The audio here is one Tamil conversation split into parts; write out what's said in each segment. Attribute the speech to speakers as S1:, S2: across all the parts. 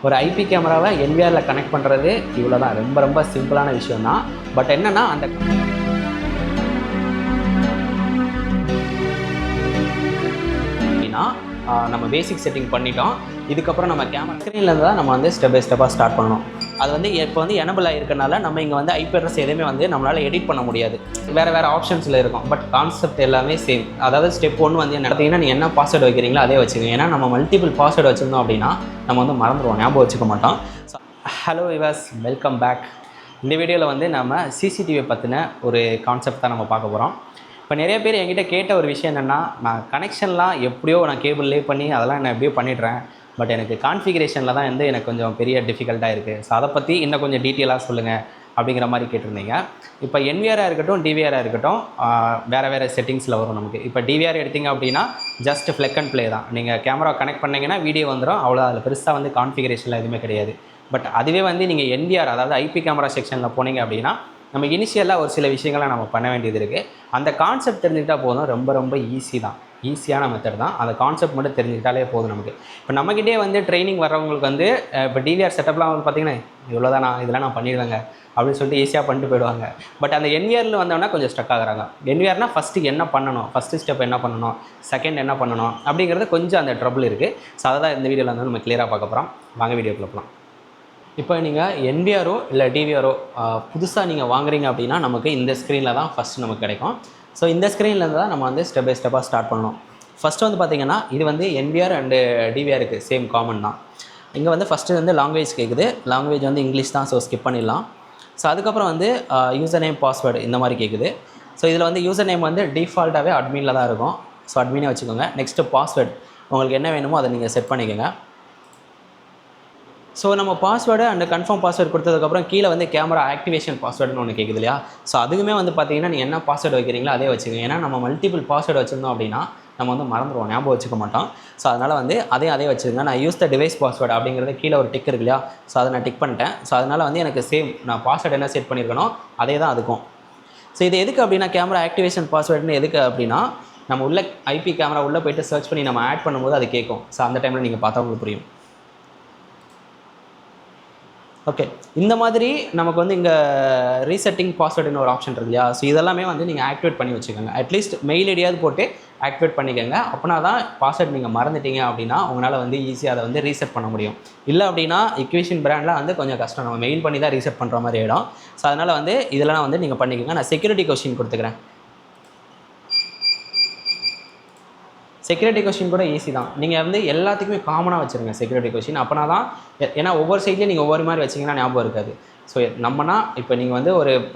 S1: ஒரு ஐபி கேமராவை என்விஆரில் கனெக்ட் பண்ணுறது இவ்வளோ தான். ரொம்ப ரொம்ப சிம்பிளான விஷயம் தான். பட் என்னென்னா அந்த நம்ம பேசிக் செட்டிங் பண்ணிட்டோம். இதுக்கப்புறம் நம்ம கேமரா ஸ்க்ரீன்லேருந்து தான் நம்ம வந்து ஸ்டெப் பை ஸ்டெப்பாக ஸ்டார்ட் பண்ணணும். அது வந்து இப்போ வந்து எனபிள் ஆகிருக்கனால நம்ம இங்கே வந்து ஐபி அட்ரஸ் எதுவுமே வந்து நம்மளால் எடிட் பண்ண முடியாது. வேறு ஆப்ஷன்ஸில் இருக்கும். பட் கான்செப்ட் எல்லாமே சேம். அதாவது ஸ்டெப் 1 வந்து என்ன பார்த்தீங்கன்னா, நீங்கள் என்ன பாஸ்வேர்டு வைக்கிறீங்களோ அதே வச்சுக்கோங்க. ஏன்னா நம்ம மல்டிபிள் பாஸ்வேர்டு வச்சுருந்தோம் அப்படின்னா நம்ம வந்து மறந்துடுவோம், ஞாபகம் வச்சுக்க மாட்டோம். ஸோ ஹலோ விவாஸ், வெல்கம் பேக். இந்த வீடியோவில் வந்து நம்ம சிசிடிவி பற்றின ஒரு கான்செப்ட் தான் நம்ம பார்க்க போகிறோம். இப்போ நிறைய பேர் என்கிட்ட கேட்ட ஒரு விஷயம் என்னென்னா, நான் கனெக்ஷன்லாம் எப்படியோ நான் கேபிள் லே பண்ணி அதெல்லாம் நான் எப்படியோ பண்ணிடுறேன். பட் எனக்கு கான்ஃபிகரேஷனில் தான் வந்து எனக்கு கொஞ்சம் பெரிய டிஃபிகல்ட்டாக இருக்குது. ஸோ அதை பற்றி இன்னும் கொஞ்சம் டீட்டெயிலாக சொல்லுங்கள் அப்படிங்கிற மாதிரி கேட்டிருந்தீங்க. இப்போ என்விஆராக இருக்கட்டும், டிவிஆராக இருக்கட்டும், வேறு செட்டிங்ஸில் வரும் நமக்கு. இப்போ டிவிஆர் எடுத்திங்க அப்படின்னா ஜஸ்ட் ஃப்ளெக் அண்ட் ப்ளே தான். நீங்கள் கேமரா கனெக்ட் பண்ணிங்கன்னா வீடியோ வந்துடும், அவ்வளோ. அதில் பெருசாக வந்து கான்ஃபிகரேஷனில் எதுவுமே கிடையாது. பட் அதுவே வந்து நீங்கள் என்விஆர், அதாவது ஐபி கேமரா செக்ஷனில் போனீங்க அப்படின்னா நம்ம இனிஷியலாக ஒரு சில விஷயங்களை நம்ம பண்ண வேண்டியது இருக்குது. அந்த கான்செப்ட் தெரிஞ்சுக்கிட்டால் போதும். ரொம்ப ரொம்ப ஈஸி தான், ஈஸியான மெத்தட் தான். அந்த கான்செப்ட் மட்டும் தெரிஞ்சுக்கிட்டாலே போதும் நமக்கு. இப்போ நம்மக்கிட்டே வந்து ட்ரைனிங் வர்றவங்களுக்கு வந்து இப்போ டிவிஆர் செட்டப்லாம் வந்து பார்த்திங்கன்னா, இவ்வளோ தான், இதெல்லாம் நான் பண்ணிடுவேங்க அப்படின்னு சொல்லிட்டு ஈஸியாக பண்ணிட்டு போயிடுவாங்க. பட் அந்த என்விஆரில் வந்தோன்னா கொஞ்சம் ஸ்டக் ஆகுறாங்க. என்விஆர்னால் ஃபஸ்ட்டு என்ன பண்ணணும், ஃபஸ்ட்டு ஸ்டெப் என்ன பண்ணணும், செகண்ட் என்ன பண்ணணும் அப்படிங்கிறது கொஞ்சம் அந்த ட்ரபிள் இருக்குது. ஸோ அதை தான் இந்த வீடியோவில் வந்து நம்ம கிளியராக பார்க்க போகிறோம். வாங்க வீடியோக்குள்ள போகலாம். இப்போ நீங்கள் என்விஆரோ இல்லை டிவிஆரோ புதுசாக நீங்கள் வாங்குறீங்க அப்படின்னா நமக்கு இந்த ஸ்க்ரீனில் தான் ஃபஸ்ட்டு நமக்கு கிடைக்கும். ஸோ இந்த ஸ்க்ரீன்லேருந்து தான் நம்ம வந்து ஸ்டெப் பை ஸ்டெப்பாக ஸ்டார்ட் பண்ணணும். ஃபஸ்ட்டு வந்து பார்த்திங்கன்னா, இது வந்து என்விஆர் அண்டு டிவிஆருக்கு சேம் காமன் தான். இங்கே வந்து ஃபஸ்ட்டு வந்து லாங்குவேஜ் கேட்குது. லாங்குவேஜ் வந்து இங்கிலீஷ் தான், ஸோ ஸ்கிப் பண்ணிடலாம். ஸோ அதுக்கப்புறம் வந்து யூசர் நேம், பாஸ்வேர்டு இந்த மாதிரி கேட்குது. ஸோ இதில் வந்து யூசர் நேம் வந்து டிஃபால்ட்டாகவே அட்மினில் தான் இருக்கும். ஸோ அட்மினே வச்சுக்கோங்க. நெக்ஸ்ட்டு பாஸ்வேர்டு உங்களுக்கு என்ன வேணுமோ அதை நீங்கள் செட் பண்ணிக்கோங்க. ஸோ நம்ம பாஸ்வேர்டு அண்ட் கன்ஃபார்ம் பாஸ்வேர்டு கொடுத்ததுக்கப்புறம் கீழே வந்து கேமரா ஆக்டிவேஷன் பாஸ்வேர்டுன்னு ஒன்று கேட்குது இல்லையா? ஸோ அதுவுமே வந்து பார்த்தீங்கன்னா நீங்கள் என்ன பாஸ்வேர்டு வைக்கிறீங்களோ அதே வச்சுக்கோங்க. ஏன்னா நம்ம மல்டிபிள் பாஸ்வேர்டு வச்சுருந்தோம் அப்படின்னா நம்ம வந்து மறந்துடுவோம், ஞாபகம் வச்சுக்க மாட்டோம். ஸோ அதனால் வந்து அதே வச்சுருங்க. நான் யூஸ் த டிவைஸ் பாஸ்வேர்டு அப்படிங்கிறது கீழே ஒரு டிக் இருக்கு இல்லையா? ஸோ அதை நான் டிக் பண்ணிட்டேன். ஸோ அதனால் வந்து எனக்கு சேம் நான் பாஸ்வேர்டு என்ன செட் பண்ணியிருக்கனோ அதே தான் அதுக்கும். ஸோ இது எதுக்கு அப்படின்னா, கேமரா ஆக்டிவேஷன் பாஸ்வேர்டுன்னு எதுக்கு அப்படின்னா, நம்ம உள்ள ஐபி கேமரா உள்ளே போய்ட்டு சர்ச் பண்ணி நம்ம ஆட் பண்ணும்போது அது கேட்கும். ஸோ அந்த டைமில் நீங்கள் பார்த்தா உங்களுக்கு புரியும். ஓகே, இந்த மாதிரி நமக்கு வந்து இங்கே ரீசெட்டிங் பாஸ்வேர்டுன்னு ஒரு ஆப்ஷன் இருக்கு இல்லையா? ஸோ இதெல்லாமே வந்து நீங்கள் ஆக்டிவேட் பண்ணி வச்சுக்கோங்க. அட்லீஸ்ட் மெயில் ஐடியாவது போட்டு ஆக்டிவேட் பண்ணிக்கோங்க. அப்படின்னா தான் பாஸ்வேர்டு நீங்கள் மறந்துட்டீங்க அப்படின்னா உங்களால் வந்து ஈஸியாக அதை வந்து ரீசெட் பண்ண முடியும். இல்லை அப்படின்னா இக்வேஷன் பிராண்டில் வந்து கொஞ்சம் கஷ்டம், நம்ம மெயில் பண்ணி தான் ரீசெட் பண்ணுற மாதிரி ஆகிடும். ஸோ அதனால் வந்து இதெல்லாம் வந்து நீங்கள் பண்ணிக்கோங்க. நான் செக்யூரிட்டி கொஸ்டின் கொடுத்துக்கிறேன். செக்யூரிட்டி கொஸ்டின் கூட ஈஸி தான். நீங்கள் வந்து எல்லாத்துக்குமே காமனாக வச்சுருங்க செக்யூரிட்டி கொஸ்டின். அப்போனா தான், ஏன்னா ஒவ்வொரு சைட்லேயும் நீங்கள் ஒவ்வொரு மாதிரி வச்சிங்கன்னா ஞாபகம் இருக்காது. ஸோ நம்மனா இப்போ நீங்கள் வந்து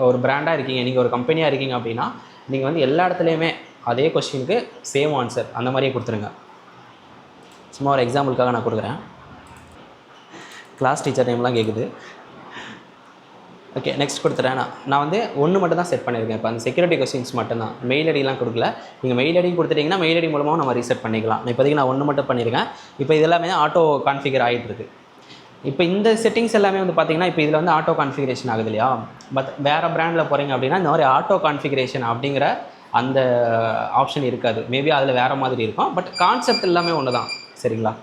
S1: ஒரு பிராண்டாக இருக்கீங்க, நீங்கள் ஒரு கம்பெனியாக இருக்கீங்க அப்படின்னா நீங்கள் வந்து எல்லா இடத்துலையுமே அதே கொஸ்டினுக்கு சேம் ஆன்சர் அந்த மாதிரியே கொடுத்துருங்க. சும்மா ஒரு எக்ஸாம்பிளுக்காக நான் கொடுக்குறேன். கிளாஸ் டீச்சர் நேம்லாம் கேட்குது. ஓகே, நெக்ஸ்ட் கொடுத்துறேன். நான் வந்து ஒன்று மட்டும் தான் செட் பண்ணியிருக்கேன். இப்போ அந்த செக்யூரிட்டி கொஸ்டின்ஸ் மட்டும் தான், மெயில் ஐடிலாம் கொடுக்கல. நீங்கள் மெயில் ஐடி கொடுத்துட்டிங்கன்னா மெயில் ஐடி மூலமாக நம்ம ரீசெட் பண்ணிக்கலாம். இப்போதைக்கு நான் ஒன்று மட்டும் பண்ணியிருக்கேன். இப்போ இது எல்லாமே ஆட்டோ கான்ஃபிகர் ஆகிட்டு இருக்குது. இப்போ இந்த செட்டிங்ஸ் எல்லாமே வந்து பார்த்திங்கன்னா, இப்போ இதில் வந்து ஆட்டோ கான்ஃபிகரேஷன் ஆகுது இல்லையா? பட் வேறு பிராண்டில் போகிறீங்க அப்படின்னா இந்த மாதிரி ஆட்டோ கான்ஃபிகரேஷன் அப்படிங்கிற அந்த ஆப்ஷன் இருக்காது. மேபி அதில் வேறு மாதிரி இருக்கும். பட் கான்செப்ட் எல்லாமே ஒன்று தான், சரிங்களா?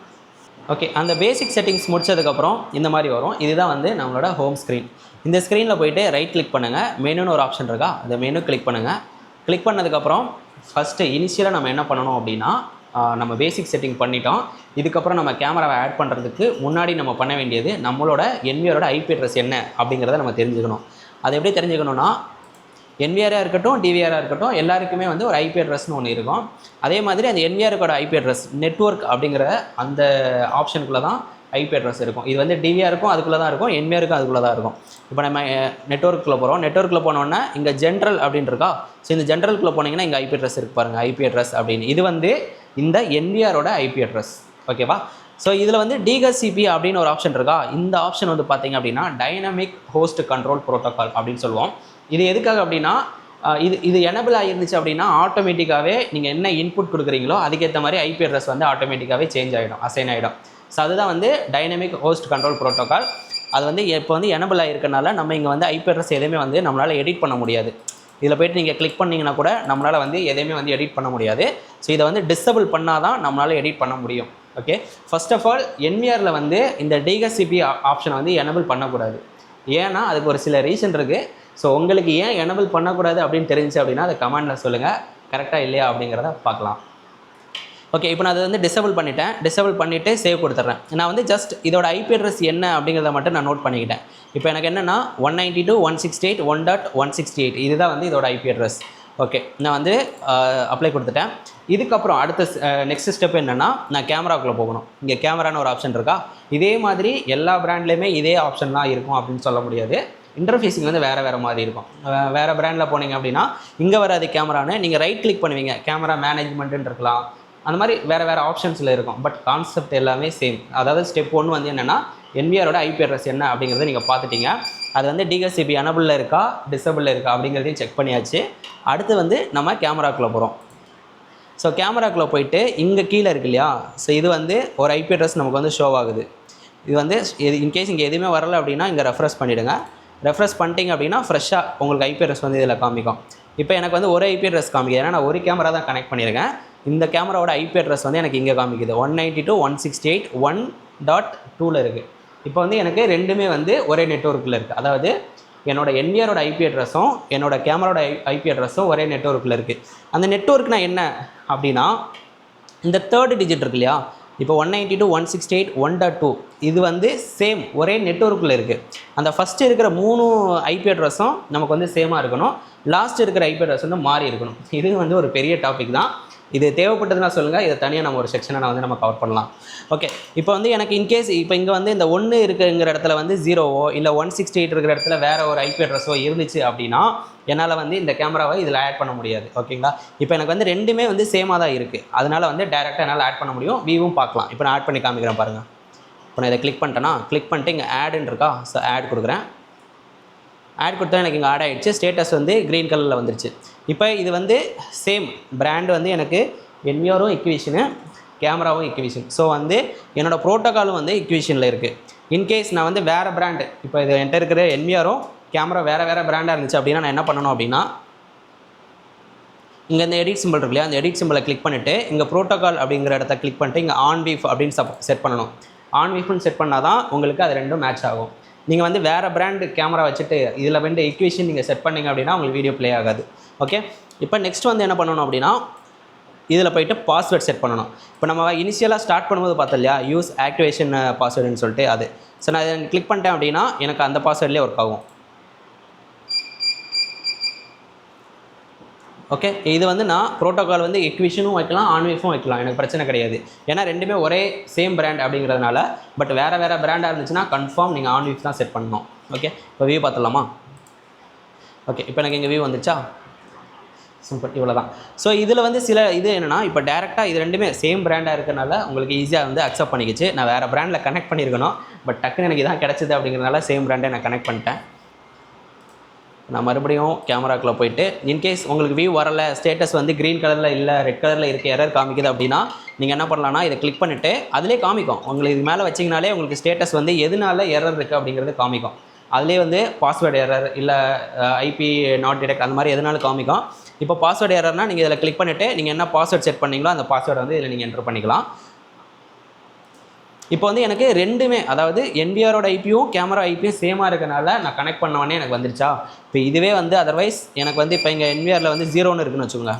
S1: ஓகே, அந்த பேசிக் செட்டிங்ஸ் முடிச்சதுக்கப்புறம் இந்த மாதிரி வரும். இதுதான் வந்து நம்மளோட ஹோம் ஸ்க்ரீன். இந்த ஸ்க்ரீனில் போய்ட்டு ரைட் கிளிக் பண்ணுங்கள். மெனுன்னு ஒரு ஆப்ஷன் இருக்கா, அந்த மெனு கிளிக் பண்ணுங்கள். கிளிக் பண்ணதுக்கப்புறம் ஃபஸ்ட்டு இனிஷியலாக நம்ம என்ன பண்ணணும் அப்படின்னா, நம்ம பேசிக் செட்டிங் பண்ணிட்டோம். இதுக்கப்புறம் நம்ம கேமராவை ஆட் பண்ணுறதுக்கு முன்னாடி நம்ம பண்ண வேண்டியது நம்மளோட என்விஆரோட ஐபி அட்ரஸ் என்ன அப்படிங்கிறத நம்ம தெரிஞ்சுக்கணும். அது எப்படி தெரிஞ்சுக்கணுன்னா, என்விஆராக இருக்கட்டும், டிவிஆராக இருக்கட்டும், எல்லாருக்குமே வந்து ஒரு ஐபி அட்ரஸ்னு ஒன்று இருக்கும். அதே மாதிரி அந்த என்விஆருக்கோட ஐபி அட்ரஸ் நெட்வொர்க் அப்படிங்கிற அந்த ஆப்ஷனுக்குள்ளே தான் ஐபி அட்ரஸ் இருக்கும். இது வந்து டிவிஆருக்கும் அதுக்குள்ளே தான் இருக்கும், என்விஆருக்கும் அதுக்குள்ளே தான் இருக்கும். இப்போ நம்ம நெட்வொர்க்கில் போகிறோம். நெட்வொர்க்கில் போனோன்னா இங்கே ஜென்ரல் அப்படின்னு இருக்கா? ஸோ இந்த ஜென்ரலுக்குள்ளே போனீங்கன்னா இங்கே ஐபி அட்ரஸ் இருக்குது பாருங்கள், ஐபி அட்ரஸ் அப்படின்னு. இது வந்து இந்த என்விஆரோட ஐபி அட்ரஸ், ஓகேவா? ஸோ இதில் வந்து டிஹெச்சிபி அப்படின்னு ஒரு ஆப்ஷன் இருக்கா? இந்த ஆப்ஷன் வந்து பார்த்திங்க அப்படின்னா டைனமிக் ஹோஸ்ட் கண்ட்ரோல் ப்ரோட்டோகால் அப்படின்னு சொல்லுவோம். இது எதுக்காக அப்படின்னா, இது எனபிள் ஆகிருந்துச்சு அப்படின்னா ஆட்டோமேட்டிக்காகவே நீங்கள் என்ன இன்புட் கொடுக்குறீங்களோ அதுக்கேற்ற மாதிரி ஐபி அட்ரஸ் வந்து ஆட்டோமேட்டிக்காகவே சேஞ்ச் ஆகிடும், அசைன் ஆகிடும். ஸோ அதுதான் வந்து டைனமிக் ஹோஸ்ட் கண்ட்ரோல் ப்ரோட்டோகால். அது வந்து இப்போ வந்து எனபிள் ஆகிருக்கனால நம்ம இங்கே வந்து ஐபி அட்ரஸ் எதுவுமே வந்து நம்மளால் எடிட் பண்ண முடியாது. இதில் போய்ட்டு நீங்கள் கிளிக் பண்ணிங்கன்னா கூட நம்மளால் வந்து எதையுமே வந்து எடிட் பண்ண முடியாது. ஸோ இதை வந்து டிசேபிள் பண்ணால் தான் நம்மளால் எடிட் பண்ண முடியும். ஓகே, ஃபர்ஸ்ட் ஆஃப் ஆல் என்விஆரில் வந்து இந்த டிஹெச்சிபி ஆப்ஷனை வந்து எனபிள் பண்ணக்கூடாது. ஏன்னா அதுக்கு ஒரு சில ரீசன் இருக்குது. ஸோ உங்களுக்கு ஏன் எனபிள் பண்ணக்கூடாது அப்படின்னு தெரிஞ்சு அப்படின்னா அதை கமெண்டில் சொல்லுங்கள். கரெக்டாக இல்லையா அப்படிங்கிறத பார்க்கலாம். ஓகே, இப்போ நான் அதை வந்து டிசேபிள் பண்ணிவிட்டு சேவ் கொடுத்துட்றேன். நான் வந்து ஜஸ்ட் இதோட ஐபி அட்ரஸ் என்ன அப்படிங்கிறத மட்டும் நான் நோட் பண்ணிக்கிட்டேன். இப்போ எனக்கு என்னென்னா 192.168.168 இதுதான் வந்து இதோட ஐபி அட்ரஸ். ஓகே, நான் வந்து அப்ளை கொடுத்துட்டேன். இதுக்கப்புறம் அடுத்த நெக்ஸ்ட் ஸ்டெப் என்னென்னா நான் கேமராக்குள்ளே போகணும். இங்கே கேமரான்னு ஒரு ஆப்ஷன் இருக்கா. இதே மாதிரி எல்லா பிராண்ட்லேயுமே இதே ஆப்ஷன் தான் இருக்கும் அப்படின்னு சொல்ல முடியாது. இன்டர்ஃபேஸிங் வந்து வேறு மாதிரி இருக்கும். வேறு பிராண்டில் போனீங்க அப்படின்னா இங்கே வராது கேமரான்னு நீங்கள் ரைட் கிளிக் பண்ணுவீங்க, கேமரா மேனேஜ்மெண்ட்டுன்னு இருக்கலாம். அந்த மாதிரி வேறு ஆப்ஷன்ஸில் இருக்கும். பட் கான்செப்ட் எல்லாமே சேம். அதாவது ஸ்டெப் 1 வந்து என்னென்னா என்விஆரோட ஐபி அட்ரஸ் என்ன அப்படிங்கிறத நீங்கள் பார்த்துட்டீங்க. அது வந்து டிஹெச்சிபி எனபிளில் இருக்கா டிசபிளில் இருக்கா அப்படிங்கிறதையும் செக் பண்ணியாச்சு. அடுத்து வந்து நம்ம கேமராக்குள்ளே போகிறோம். ஸோ கேமராக்குள்ளே போயிட்டு இங்கே கீழே இருக்கு இல்லையா, ஸோ இது வந்து ஒரு ஐபி அட்ரஸ் நமக்கு வந்து ஷோ ஆகுது. இது வந்து இன்கேஸ் இங்கே எதுவுமே வரலை அப்படின்னா இங்கே ரெஃப்ரெஷ் பண்ணிவிடுங்க. ரெஃப்ரெஷ் பண்ணிட்டீங்க அப்படின்னா ஃப்ரெஷ்ஷாக உங்களுக்கு ஐபி அட்ரஸ் வந்து இதில் காமிக்கும். இப்போ எனக்கு வந்து ஒரு ஐபி அட்ரஸ் காமிக்குது, ஏன்னா நான் ஒரு கேமரா தான் கனெக்ட் பண்ணியிருக்கேன். இந்த கேமராவோட ஐபி அட்ரஸ் வந்து எனக்கு இங்கே காமிக்குது 192.168.1.2ல் இருக்குது. இப்போ வந்து எனக்கு ரெண்டுமே வந்து ஒரே நெட்வொர்க்கில் இருக்குது. அதாவது என்னோடய என்விஆரோட ஐபி அட்ரஸும் என்னோட கேமராவோட ஐபி அட்ரஸும் ஒரே நெட்வொர்க்கில் இருக்குது. அந்த நெட்வொர்க்னா என்ன அப்படின்னா இந்த தேர்ட் டிஜிட் இருக்கு இல்லையா, இப்போ 192.168.1.2 இது வந்து சேம் ஒரே நெட்வொர்க்கில் இருக்குது. அந்த ஃபஸ்ட்டு இருக்கிற 3 ஐபி அட்ரஸும் நமக்கு வந்து சேமாக இருக்கணும். லாஸ்ட் இருக்கிற ஐபி அட்ரஸ் வந்து மாறி இருக்கணும். இது வந்து ஒரு பெரிய டாபிக் தான். இது தேவைப்பட்டதுன்னா சொல்லுங்கள், இதை தனியாக நம்ம ஒரு செக்ஷனை நம்ம கவர் பண்ணலாம். ஓகே, இப்போ வந்து எனக்கு இன்கேஸ் இப்போ இங்கே வந்து இந்த 1 இருக்குங்கிற இடத்துல வந்து 0வோ இல்லை 168 இருக்கிற இடத்துல வேறு ஒரு ஐபி அட்ரஸோ இருந்துச்சு அப்படின்னா என்னால் வந்து இந்த கேமராவை இதில் ஆட் பண்ண முடியாது. ஓகேங்களா, இப்போ எனக்கு வந்து ரெண்டுமே வந்து சேமாக தான் இருக்குது. அதனால் வந்து டேரெக்டாக என்னால் ஆட் பண்ண முடியும். வியூவும் பார்க்கலாம். இப்போ நான் ஆட் பண்ணி காமிக்கிறேன் பாருங்கள். இப்போ நான் இதை கிளிக் பண்ணிட்டு இங்கே ஆடுன்னு இருக்கா, ஸோ ஆட் கொடுக்குறேன். ஆட் கொடுத்தா எனக்கு இங்கே ஆட் ஆகிடுச்சு. ஸ்டேட்டஸ் வந்து க்ரீன் கலரில் வந்துருச்சு. இப்போ இது வந்து சேம் பிராண்டு வந்து எனக்கு என்விஆரும் இக்விஷனு, கேமராவும் இக்விஷன். ஸோ வந்து என்னோடய ப்ரோட்டோக்காலும் வந்து இக்விஷனில் இருக்குது. இன்கேஸ் நான் வந்து வேறு பிராண்டு, இப்போ இது என்கிட்ட இருக்கிற என்விஆரும் கேமரா வேறு பிராண்டாக இருந்துச்சு அப்படின்னா நான் என்ன பண்ணணும் அப்படின்னா இங்கே இந்த எடிட் சிம்பிள் இருக்கு இல்லையா, அந்த எடிட் சிம்பிளை கிளிக் பண்ணிவிட்டு இங்கே ப்ரோட்டோக்கால் அப்படிங்கிற இடத்த கிளிக் பண்ணிட்டு இங்கே ஆன் வீஃப் அப்படின்னு செட் பண்ணணும். ஆன் வீஃப்னு செட் பண்ணால் தான் உங்களுக்கு அது ரெண்டும் மேட்ச் ஆகும். நீங்கள் வந்து வேறு பிராண்டு கேமரா வச்சுட்டு இதில் வந்து இக்வேஷன் நீங்கள் செட் பண்ணிங்க அப்படின்னா உங்களுக்கு வீடியோ ப்ளே ஆகாது. ஓகே, இப்போ நெக்ஸ்ட் வந்து என்ன பண்ணணும் அப்படின்னா இதில் போய்ட்டு பாஸ்வேர்ட் செட் பண்ணணும். இப்போ நம்ம இனிஷியலாக ஸ்டார்ட் பண்ணும்போது பார்த்தோம் இல்லையா, யூஸ் ஆக்டிவேஷன் பாஸ்வேர்டுன்னு சொல்லிட்டு அது. ஸோ நான் இதை கிளிக் பண்ணிட்டேன் அப்படின்னா எனக்கு அந்த பாஸ்வேர்ட்லேயே ஒர்க் ஆகும். ஓகே, இது வந்து நான் ப்ரோட்டோக்கால் வந்து இக்விஷனும் வைக்கலாம், ஆன்வீஃபும் வைக்கலாம், எனக்கு பிரச்சனை கிடையாது. ஏன்னா ரெண்டுமே ஒரே சேம் பிராண்ட் அப்படிங்கிறதுனால. பட் வேறு பிராண்டாக இருந்துச்சுன்னா கன்ஃபார்ம் நீங்கள் ஆன்வீஃப் தான் செட் பண்ணணும். ஓகே, இப்போ வியூ பார்த்துடலாமா. ஓகே, இப்போ எனக்கு இங்கே வியூ வந்துச்சா, சிம்பிள், இவ்வளோ தான். ஸோ இதில் வந்து சில இது என்னென்னா இப்போ டேரெக்டாக இது ரெண்டுமே சேம் பிராண்டாக இருக்கிறனால உங்களுக்கு ஈஸியாக வந்து அக்செப்ட் பண்ணிக்கிச்சு. நான் வேறு பிராண்டில் கனெக்ட் பண்ணியிருக்கணும், பட் டக்குன்னு எனக்கு இதான் கிடச்சிது அப்படிங்கிறனால சேம் பிராண்டை நான் கனெக்ட் பண்ணிட்டேன். நான் மறுபடியும் கேமராக்குள்ளே போயிட்டு இன்கேஸ் உங்களுக்கு வியூ வரலை, ஸ்டேட்டஸ் வந்து க்ரீன் கலரில் இல்லை ரெட் கலரில் இருக்க எரர் காமிக்குது அப்படின்னா நீங்கள் என்ன பண்ணலான்னா இதை கிளிக் பண்ணிவிட்டு அதிலே காமிக்கும். உங்களுக்கு இது மேலே வச்சிங்கனாலே உங்களுக்கு ஸ்டேட்டஸ் வந்து எதனால எரர் இருக்குது அப்படிங்கிறது காமிக்கும். அதிலே வந்து பாஸ்வேர்டு எரர் இல்லை ஐபி நாட் டிடெக்ட் அந்த மாதிரி எதனாலும் காமிக்கும். இப்போ பாஸ்வேர்டு எரர்னால் நீங்கள் இதில் கிளிக் பண்ணிவிட்டு நீங்கள் என்ன பாஸ்வேர்ட் செட் பண்ணிங்களோ அந்த பாஸ்வேர்டை வந்து இதில் நீங்கள் என்டர் பண்ணிக்கலாம். இப்போ வந்து எனக்கு ரெண்டுமே, அதாவது என்விஆரோட ஐபியும் கேமரா ஐபியும் சேமாக இருக்கனால நான் கனெக்ட் பண்ணவொடனே எனக்கு வந்துருச்சா. இப்போ இதுவே வந்து அதர்வைஸ் எனக்கு வந்து இப்போ இங்கே என்விஆரில் வந்து 0ன்னு இருக்குன்னு வச்சுக்கோங்க.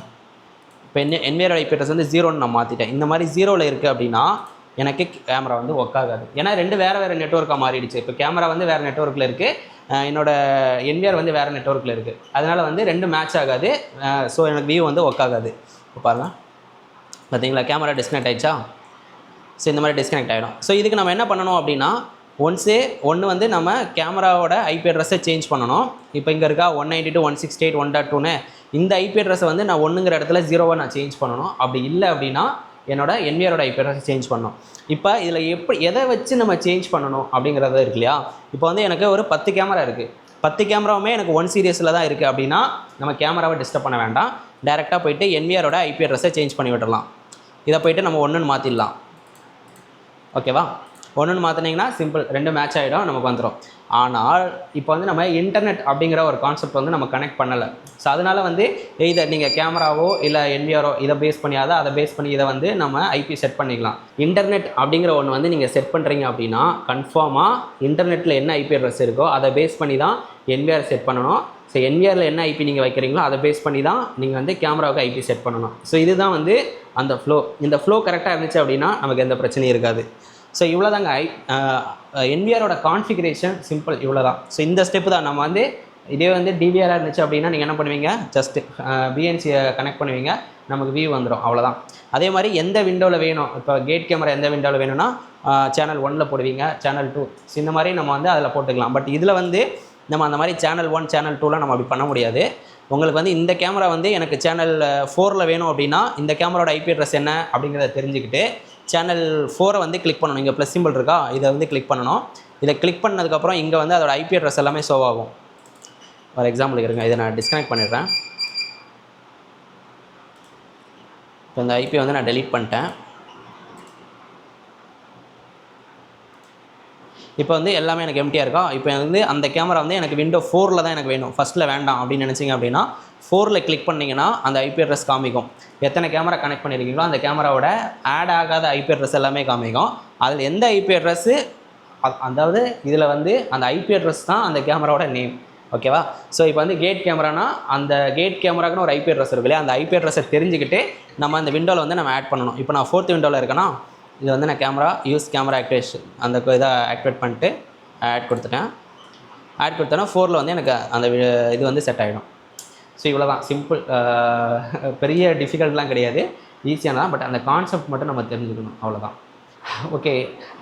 S1: இப்போ என்விஆரோட ஐபி அட்ரஸ் வந்து 0ன்னு நான் மாற்றிட்டேன். இந்த மாதிரி 0ல் இருக்குது அப்படின்னா எனக்கு கேமரா வந்து ஒர்க் ஆகாது. ஏன்னா ரெண்டு வேறு நெட்வொர்க்காக மாறிடுச்சு. இப்போ கேமரா வந்து வேறு நெட்வொர்க்கில் இருக்குது, என்னோடய என்விஆர் வந்து வேறு நெட்வொர்க்கில் இருக்குது. அதனால் வந்து ரெண்டு மேட்ச் ஆகாது. ஸோ எனக்கு வியூ வந்து ஒர்க் ஆகாது. இப்போ பாருங்கள், பார்த்தீங்களா கேமரா டிஸ்கனெக்ட் ஆகிடுச்சா. ஸோ இந்த மாதிரி டிஸ்கனெக்ட் ஆகிடும். ஸோ இதுக்கு நம்ம என்ன பண்ணணும் அப்படின்னா ஒன்று வந்து நம்ம கேமராவோட ஐபி அட்ரஸை சேஞ்ச் பண்ணணும். இப்போ இங்கே இருக்கா 192.168.1.2ன்னு இந்த ஐபி அட்ரஸை வந்து நான் 1ங்கிற இடத்துல 0வை நான் சேஞ்ச் பண்ணணும். அப்படி இல்லை அப்படின்னா என்னோட என்விஆரோட ஐபி அட்ரஸை சேஞ்ச் பண்ணணும். இப்போ இதில் எதை வச்சு நம்ம சேஞ்ச் பண்ணணும் அப்படிங்கிறத இருக்கு இல்லையா. இப்போ வந்து எனக்கு ஒரு 10 கேமரா இருக்குது. 10 கேமராவுமே எனக்கு 1 சீரியஸில் தான் இருக்குது அப்படின்னா நம்ம கேமராவை டிஸ்டர்ப் பண்ண வேண்டாம். டேரெக்டாக போய்ட்டு என்விஆரோட ஐபி அட்ரஸை சேஞ்ச் பண்ணி விட்டுடலாம். இதை போய்ட்டு நம்ம 1ன்னு மாற்றிடலாம். ஓகேவா. ஒன்று மாற்றினீங்கன்னா சிம்பிள் 2 மேட்ச் ஆகிடும், நமக்கு வந்துடும். ஆனால் இப்போ வந்து நம்ம இன்டர்நெட் அப்படிங்கிற ஒரு கான்செப்ட் வந்து நம்ம கனெக்ட் பண்ணலை. ஸோ அதனால் வந்து இதை நீங்கள் கேமராவோ இல்லை NVRO இதை பேஸ் பண்ணியாத அதை பேஸ் பண்ணி இதை வந்து நம்ம ஐபி செட் பண்ணிக்கலாம். இன்டர்நெட் அப்படிங்கிற ஒன்று வந்து நீங்கள் செட் பண்ணுறீங்க அப்படின்னா கன்ஃபார்மாக இன்டர்நெட்டில் என்ன ஐபி அட்ரஸ் இருக்கோ அதை பேஸ் பண்ணி தான் NVR செட் பண்ணணும். ஸோ NVRல என்ன ஐபி நீங்கள் வைக்கிறீங்களோ அதை பேஸ் பண்ணி தான் நீங்கள் வந்து கேமராவுக்கு ஐபி செட் பண்ணணும். ஸோ இதுதான் வந்து அந்த ஃப்ளோ. இந்த ஃப்ளோ கரெக்டாக இருந்துச்சு அப்படின்னா நமக்கு எந்த பிரச்சனையும் இருக்காது. ஸோ இவ்வளோ தாங்க NVRோட கான்ஃபிகரேஷன் சிம்பிள், இவ்வளோ தான். ஸோ இந்த ஸ்டெப்பு தான் நம்ம வந்து இதே வந்து டிவிஆராக இருந்துச்சு அப்படின்னா நீங்கள் என்ன பண்ணுவீங்க, ஜஸ்ட்டு பிஎன்சியை கனெக்ட் பண்ணுவீங்க, நமக்கு வியூ வந்துடும், அவ்வளோதான். அதே மாதிரி எந்த விண்டோவில் வேணும், இப்போ கேட் கேமரா எந்த விண்டோவில் வேணும்னா சேனல் 1 போடுவீங்க, சேனல் 2 இந்த மாதிரி நம்ம வந்து அதில் போட்டுக்கலாம். பட் இதில் வந்து நம்ம அந்த மாதிரி சேனல் 1 சேனல் 2லாம் நம்ம அப்படி பண்ண முடியாது. உங்களுக்கு வந்து இந்த கேமரா வந்து எனக்கு சேனல் 4 வேணும் அப்படின்னா இந்த கேமராவோட ஐபி அட்ரஸ் என்ன அப்படிங்கிறத தெரிஞ்சுக்கிட்டு சேனல் 4 வந்து கிளிக் பண்ணணும். இங்கே ப்ளஸ் சிம்பிள் இருக்கா, இதை வந்து கிளிக் பண்ணணும். இதை கிளிக் பண்ணதுக்கப்புறம் இங்கே வந்து அதோட ஐபி அட்ரஸ் எல்லாமே ஷோ ஆகும். ஃபார் எக்ஸாம்பிளுக்கு இருங்க, இதை நான் டிஸ்கனெக்ட் பண்ணிடுறேன். இப்போ இந்த ஐபி வந்து நான் டெலீட் பண்ணிட்டேன். இப்போ வந்து எல்லாமே எனக்கு எம்டியாக இருக்கா. இப்போ வந்து அந்த கேமரா வந்து எனக்கு விண்டோ 4ல் தான் எனக்கு வேணும், ஃபஸ்ட்டில் வேண்டாம் அப்படின்னு நினச்சிங்க அப்படின்னா 4ல் கிளிக் பண்ணிங்கன்னா அந்த ஐபி அட்ரஸ் காமிக்கும். எத்தனை கேமரா கனெக்ட் பண்ணியிருக்கீங்களோ அந்த கேமராவோட ஆட் ஆகாத ஐபி அட்ரஸ் எல்லாமே காமிக்கும். அதில் எந்த ஐபி அட்ரஸ்ஸு, அதாவது இதில் வந்து அந்த ஐபி அட்ரஸ் தான் அந்த கேமராவோட நேம். ஓகேவா? ஸோ இப்போ வந்து கேட் கேமரானா அந்த கேட் கேமராக்குன்னு ஒரு ஐபி அட்ரஸ் இருக்கு இல்லையா, அந்த ஐபி அட்ரஸை தெரிஞ்சுக்கிட்டு நம்ம அந்த விண்டோவில் வந்து நம்ம ஆட் பண்ணணும். இப்போ நான் 4th விண்டோவில் இருக்கேன்னா இது வந்து நான் கேமரா யூஸ் கேமரா ஆக்டிவேஷன் அந்த இதை ஆக்டிவேட் பண்ணிட்டு ஆட் கொடுத்துட்டேன். ஆட் கொடுத்தோன்னா 4ல் வந்து எனக்கு அந்த இது வந்து செட் ஆகிடும். ஸோ இவ்வளோ தான் சிம்பிள், பெரிய டிஃபிகல்ட்லாம் கிடையாது, ஈஸியான தான். பட் அந்த கான்செப்ட் மட்டும் நம்ம தெரிஞ்சுக்கணும், அவ்வளோதான். ஓகே,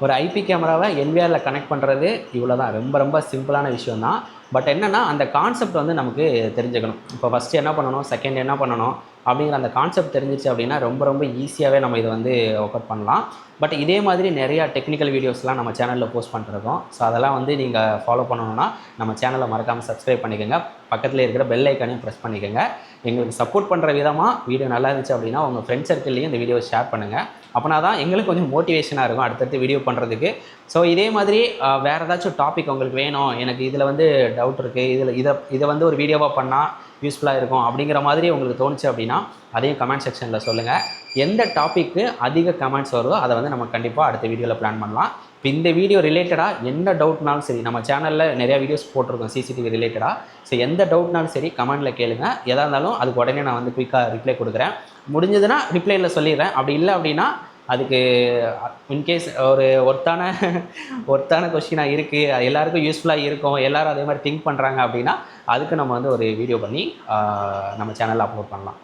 S1: ஒரு ஐபி கேமராவை NVRல கனெக்ட் பண்ணுறது இவ்வளோ தான், ரொம்ப ரொம்ப சிம்பிளான விஷயம் தான். பட் என்னென்னா அந்த கான்செப்ட் வந்து நமக்கு தெரிஞ்சுக்கணும். இப்போ ஃபஸ்ட்டு என்ன பண்ணணும், செகண்ட் என்ன பண்ணணும் அப்படிங்கிற அந்த கான்செப்ட் தெரிஞ்சிச்சு அப்படின்னா ரொம்ப ரொம்ப ஈஸியாகவே நம்ம இதை வந்து ஒர்க் அவுட் பண்ணலாம். பட் இதே மாதிரி நிறையா டெக்னிக்கல் வீடியோஸ்லாம் நம்ம சேனலில் போஸ்ட் பண்ணிருக்கோம். ஸோ அதெல்லாம் வந்து நீங்கள் ஃபாலோ பண்ணணுன்னா நம்ம சேனலை மறக்காமல் சப்ஸ்கிரைப் பண்ணிக்கோங்க, பக்கத்தில் இருக்கிற பெல் ஐக்கானையும் ப்ரெஸ் பண்ணிக்கோங்க. எங்களுக்கு சப்போர்ட் பண்ணுற விதமாக வீடியோ நல்லா இருந்துச்சு அப்படின்னா உங்கள் ஃப்ரெண்ட்ஸ் சர்க்கிள்லேயும் இந்த வீடியோவை ஷேர் பண்ணுங்கள். அப்படின்னா தான் எங்களுக்கு கொஞ்சம் மோட்டிவேஷனாக இருக்கும் அடுத்தடுத்து வீடியோ பண்ணுறதுக்கு. ஸோ இதே மாதிரி வேறு ஏதாச்சும் டாபிக் உங்களுக்கு வேணும், எனக்கு இதில் வந்து டவுட் இருக்குது, இதை வந்து ஒரு வீடியோவாக பண்ணால் யூஸ்ஃபுல்லாக இருக்கும் அப்படிங்கிற மாதிரி உங்களுக்கு தோணுச்சு அப்படின்னா அதையும் கமெண்ட் செக்ஷனில் சொல்லுங்கள். எந்த டாப்பிக்கு அதிக கமெண்ட்ஸ் வருதோ அதை வந்து நம்ம கண்டிப்பாக அடுத்த வீடியோவில் பிளான் பண்ணலாம். இப்போ இந்த வீடியோ ரிலேட்டடாக எந்த டவுட்னாலும் சரி, நம்ம சேனலில் நிறையா வீடியோஸ் போட்டிருக்கோம் CCTV ரிலேட்டடாக. ஸோ எந்த டவுட்னாலும் சரி கமெண்ட்டில் கேளுங்க, எதாக இருந்தாலும் அதுக்கு உடனே நான் வந்து குயிக்காக ரிப்ளை கொடுக்குறேன். முடிஞ்சதுன்னா ரிப்ளையில் சொல்லிடுறேன், அப்படி இல்லை அப்படின்னா அதுக்கு இன்கேஸ் ஒரு ஒர்த்தான கொஸ்டினாக இருக்குது, அது எல்லாேருக்கும் யூஸ்ஃபுல்லாக இருக்கும், எல்லோரும் அதே மாதிரி திங்க் பண்ணுறாங்க அப்படின்னா அதுக்கு நம்ம வந்து ஒரு வீடியோ பண்ணி நம்ம சேனலில் அப்லோட் பண்ணலாம்.